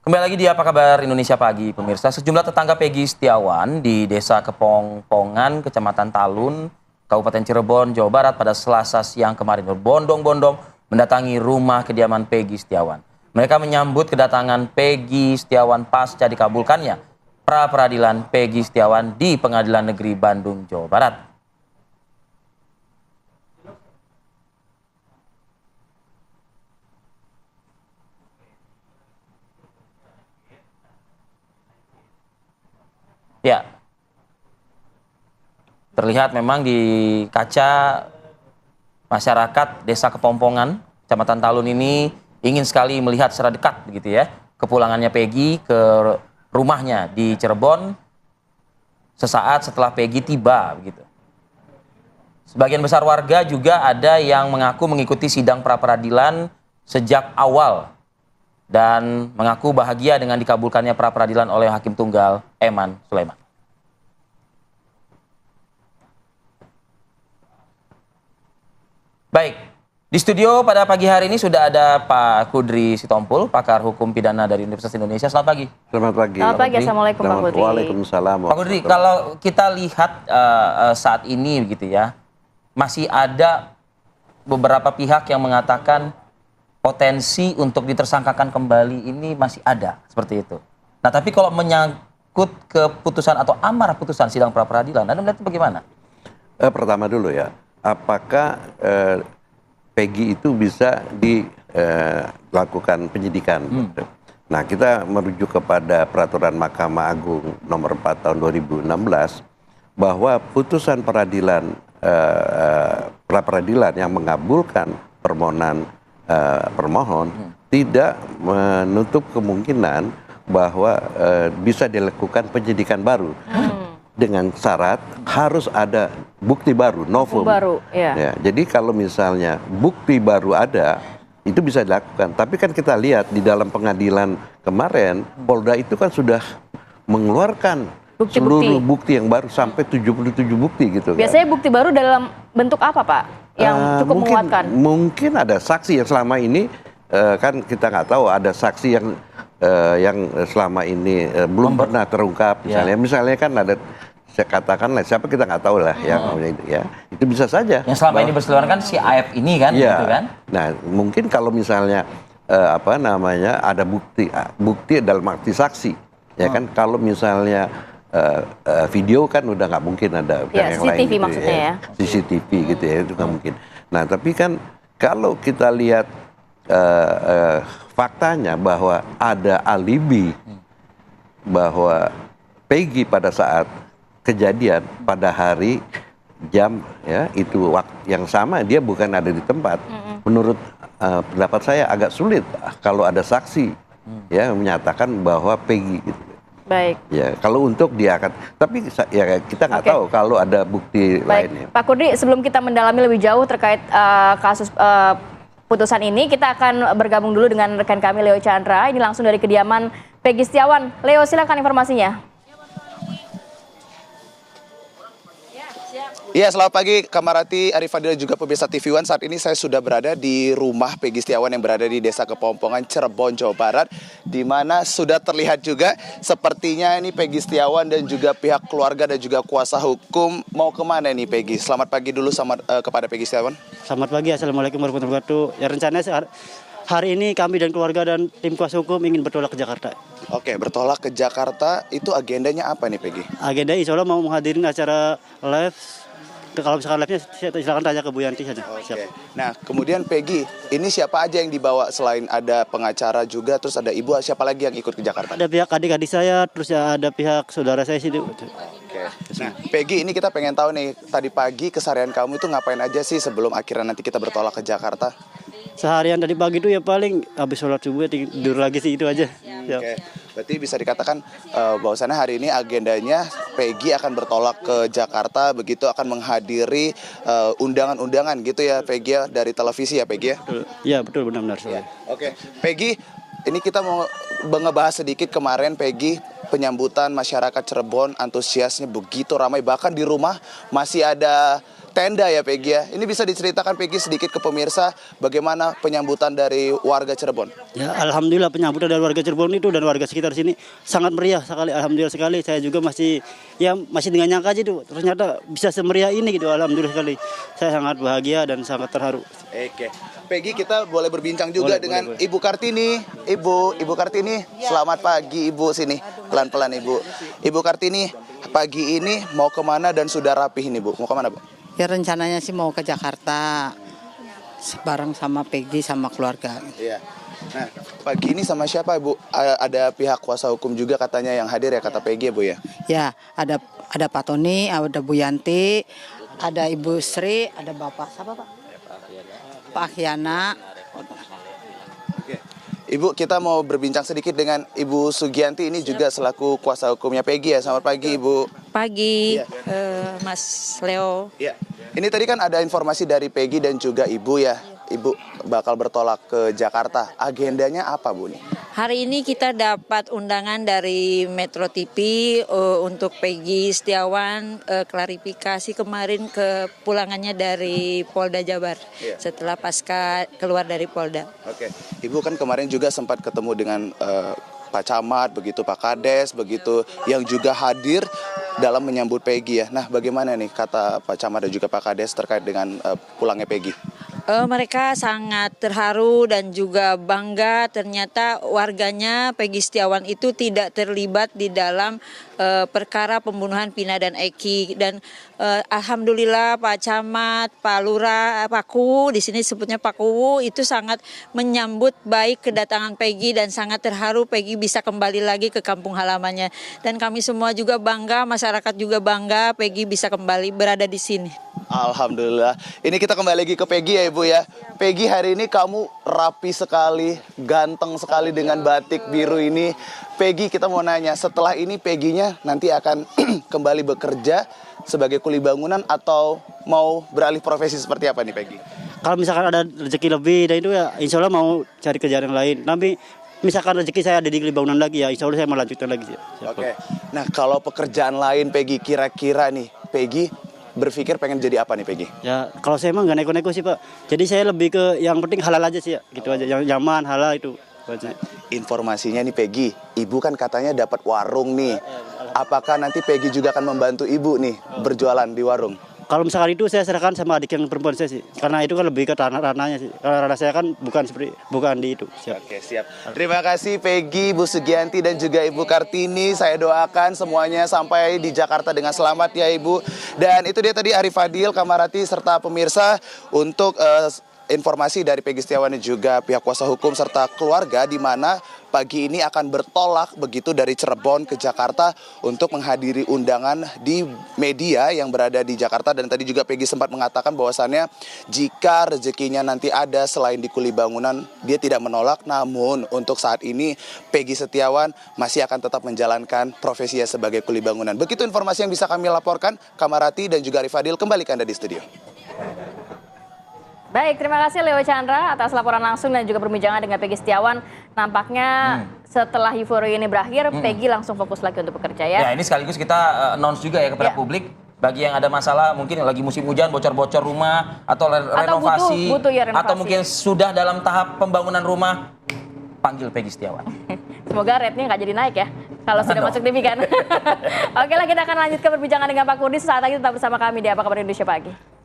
Kembali lagi di Apa Kabar Indonesia Pagi, pemirsa. Sejumlah tetangga Peggy Setiawan di Desa Kepongpongan, Kecamatan Talun, Kabupaten Cirebon, Jawa Barat pada Selasa siang kemarin berbondong-bondong mendatangi rumah kediaman Peggy Setiawan. Mereka menyambut kedatangan Peggy Setiawan pasca dikabulkannya pra peradilan Peggy Setiawan di Pengadilan Negeri Bandung, Jawa Barat. Ya, terlihat memang di kaca masyarakat Desa Kepompongan, Kecamatan Talun ini ingin sekali melihat secara dekat begitu ya kepulangannya Peggy ke rumahnya di Cirebon sesaat setelah Peggy tiba begitu. Sebagian besar warga juga ada yang mengaku mengikuti sidang pra peradilan sejak awal dan mengaku bahagia dengan dikabulkannya pra peradilan oleh Hakim Tunggal Eman Sulaiman. Baik, di studio pada pagi hari ini sudah ada Pak Kudri Sitompul, pakar hukum pidana dari Universitas Indonesia. Selamat pagi. Selamat pagi. Selamat pagi, Assalamualaikum Pak Kudri. Waalaikumsalam. Pak Kudri, kalau kita lihat saat ini begitu ya, masih ada beberapa pihak yang mengatakan potensi untuk ditersangkakan kembali ini masih ada, seperti itu. Nah, tapi kalau menyangkut keputusan atau amar putusan sidang pra peradilan, Anda melihat itu bagaimana? Pertama dulu ya, apakah Peggy itu bisa dilakukan penyidikan? Nah, kita merujuk kepada peraturan Mahkamah Agung nomor 4 tahun 2016 bahwa putusan peradilan pra peradilan yang mengabulkan permohonan permohon tidak menutup kemungkinan bahwa bisa dilakukan penyidikan baru dengan syarat harus ada bukti baru, novum. Baru, ya. Ya, jadi kalau misalnya bukti baru ada, itu bisa dilakukan. Tapi kan kita lihat di dalam pengadilan kemarin, Polda itu kan sudah mengeluarkan seluruh bukti yang baru sampai 77 bukti gitu. Biasanya bukti baru dalam bentuk apa, Pak? Yang cukup menguatkan? Mungkin ada saksi yang selama ini kan kita nggak tahu, ada saksi yang selama ini belum pernah terungkap misalnya. Misalnya kan ada, saya katakanlah siapa kita nggak tahu lah ya itu bisa saja. Yang selama ini berseliweran kan si AF ini kan, ya. gitu kan? Nah, mungkin kalau misalnya ada bukti dalam arti saksi, ya kan, kalau misalnya video kan udah nggak mungkin ada ya, yang CCTV lain gitu, maksudnya ya. CCTV gitu ya, itu nggak mungkin. Nah, tapi kan kalau kita lihat faktanya bahwa ada alibi bahwa Peggy pada saat kejadian pada hari jam ya itu waktu yang sama dia bukan ada di tempat. Menurut pendapat saya agak sulit kalau ada saksi ya menyatakan bahwa Peggy gitu. Baik. Ya, kalau untuk dia akan, tapi ya kita nggak tahu kalau ada bukti lainnya. Pak Kudri, sebelum kita mendalami lebih jauh terkait kasus putusan ini, kita akan bergabung dulu dengan rekan kami Leo Chandra. Ini langsung dari kediaman Peggy Setiawan. Leo, silakan informasinya. Iya, selamat pagi Kamarati, Arif Fadil, juga pemirsa TV One. Saat ini saya sudah berada di rumah Peggy Setiawan yang berada di Desa Kepompongan, Cirebon, Jawa Barat, di mana sudah terlihat juga sepertinya ini Peggy Setiawan dan juga pihak keluarga dan juga kuasa hukum mau kemana nih Peggy? Selamat pagi dulu kepada Peggy Setiawan. Selamat pagi, Assalamualaikum warahmatullahi wabarakatuh. Ya, rencananya hari ini kami dan keluarga dan tim kuasa hukum ingin bertolak ke Jakarta. Oke, bertolak ke Jakarta, itu agendanya apa nih Peggy? Agenda insya Allah mau menghadiri acara live. Kalau misalkan live-nya silakan tanya ke Bu Yanti saja. Oke. Nah, kemudian Peggy, ini siapa aja yang dibawa selain ada pengacara juga, terus ada ibu, siapa lagi yang ikut ke Jakarta? Ada pihak adik-adik saya, terus ya ada pihak saudara saya sih. Oke. Nah, Peggy, ini kita pengen tahu nih, tadi pagi keseharian kamu itu ngapain aja sih sebelum akhirnya nanti kita bertolak ke Jakarta? Seharian tadi pagi itu ya paling habis sholat subuh tidur lagi sih, itu aja. Oke. Berarti bisa dikatakan bahwasannya hari ini agendanya Peggy akan bertolak ke Jakarta, begitu akan menghadiri undangan-undangan gitu ya Peggy ya, dari televisi ya Peggy ya? Iya betul, benar-benar. Ya. Oke. Peggy, ini kita mau ngebahas sedikit kemarin Peggy, penyambutan masyarakat Cirebon antusiasnya begitu ramai, bahkan di rumah masih ada tenda ya Peggy ya. Ini bisa diceritakan Peggy sedikit ke pemirsa bagaimana penyambutan dari warga Cirebon? Ya, alhamdulillah penyambutan dari warga Cirebon itu dan warga sekitar sini sangat meriah sekali. Alhamdulillah sekali. Saya juga masih dengan nyangka aja tuh. Ternyata bisa semeriah ini gitu. Alhamdulillah sekali. Saya sangat bahagia dan sangat terharu. Oke. Peggy, kita boleh berbincang juga dengan boleh. Ibu Kartini. Ibu Kartini, selamat pagi Ibu, sini. Pelan-pelan Ibu. Ibu Kartini, pagi ini mau kemana dan sudah rapih ini Bu? Mau kemana Bu? Ya rencananya sih mau ke Jakarta bareng sama Peggy sama keluarga. Iya. Nah, pagi ini sama siapa Bu? Ada pihak kuasa hukum juga katanya yang hadir ya, kata Peggy ya Bu ya? Ya ada Pak Tony, ada Bu Yanti, ada Ibu Sri, ada Bapak siapa Pak? Pak Ahyana. Oke. Ibu, kita mau berbincang sedikit dengan Ibu Sugianti, ini juga selaku kuasa hukumnya Peggy ya. Selamat pagi Ibu. Pagi, Iya. Mas Leo. Iya. Ini tadi kan ada informasi dari Peggy dan juga Ibu ya. Ibu bakal bertolak ke Jakarta. Agendanya apa Bu nih? Hari ini kita dapat undangan dari Metro TV untuk Peggy Setiawan klarifikasi kemarin ke pulangannya dari Polda Jabar. Iya. Setelah pasca keluar dari Polda. Oke. Ibu kan kemarin juga sempat ketemu dengan Pak Camat, begitu Pak Kades, begitu yang juga hadir dalam menyambut Peggy ya. Nah, bagaimana nih kata Pak Camat dan juga Pak Kades terkait dengan pulangnya Peggy? Mereka sangat terharu dan juga bangga ternyata warganya Peggy Setiawan itu tidak terlibat di dalam perkara pembunuhan Vina dan Eki, dan alhamdulillah Pak Camat, Pak Lurah, Pak Kuwu, di sini sebutnya Pak Kuwu, itu sangat menyambut baik kedatangan Peggy dan sangat terharu Peggy bisa kembali lagi ke kampung halamannya. Dan kami semua juga bangga, masyarakat juga bangga Peggy bisa kembali berada di sini. Alhamdulillah. Ini kita kembali lagi ke Peggy ya Ibu ya. Peggy, hari ini kamu rapi sekali, ganteng sekali dengan batik biru ini. Peggy, kita mau nanya, setelah ini Peggy-nya nanti akan kembali bekerja sebagai kuli bangunan atau mau beralih profesi seperti apa nih Peggy? Kalau misalkan ada rezeki lebih dan itu ya insya Allah mau cari kerjaan yang lain. Tapi misalkan rezeki saya ada di bangunan lagi ya insya Allah saya melanjutkan lagi. Oke. Nah, kalau pekerjaan lain Peggy, kira-kira nih Peggy berpikir pengen jadi apa nih Peggy? Ya kalau saya emang nggak neko-neko sih Pak. Jadi saya lebih ke yang penting halal aja sih ya. Gitu aja. Yang nyaman halal itu. Informasinya nih Peggy, Ibu kan katanya dapat warung nih. Apakah nanti Peggy juga akan membantu Ibu nih berjualan di warung? Kalau misalkan itu saya serahkan sama adik yang perempuan saya sih. Karena itu kan lebih ke ranahnya sih. Karena ranah saya kan bukan di itu. Siap. Oke, siap. Terima kasih Peggy, Bu Sugianti dan juga Ibu Kartini. Saya doakan semuanya sampai di Jakarta dengan selamat ya Ibu. Dan itu dia tadi Arif Fadil, Kamarati serta pemirsa untuk informasi dari Peggy Setiawan dan juga pihak kuasa hukum serta keluarga, di mana pagi ini akan bertolak begitu dari Cirebon ke Jakarta untuk menghadiri undangan di media yang berada di Jakarta. Dan tadi juga Peggy sempat mengatakan bahwasannya jika rezekinya nanti ada selain di kuli bangunan, dia tidak menolak. Namun untuk saat ini Peggy Setiawan masih akan tetap menjalankan profesinya sebagai kuli bangunan. Begitu informasi yang bisa kami laporkan. Kamarati dan juga Arif Fadil, kembali ke Anda di studio. Baik, terima kasih Leo Chandra atas laporan langsung dan juga perbincangan dengan Peggy Setiawan. Nampaknya setelah euforia ini berakhir, Peggy langsung fokus lagi untuk bekerja ya. Ya, ini sekaligus kita announce juga ya kepada publik. Bagi yang ada masalah, mungkin lagi musim hujan, bocor-bocor rumah, atau renovasi, butuh ya renovasi. atau mungkin sudah dalam tahap pembangunan rumah, panggil Peggy Setiawan. Semoga rate-nya nggak jadi naik ya, kalau sudah masuk TV kan. Oke lah, kita akan lanjutkan perbincangan dengan Pak Kurdi. Sesaat lagi tetap bersama kami di Apa Kabar Indonesia Pagi.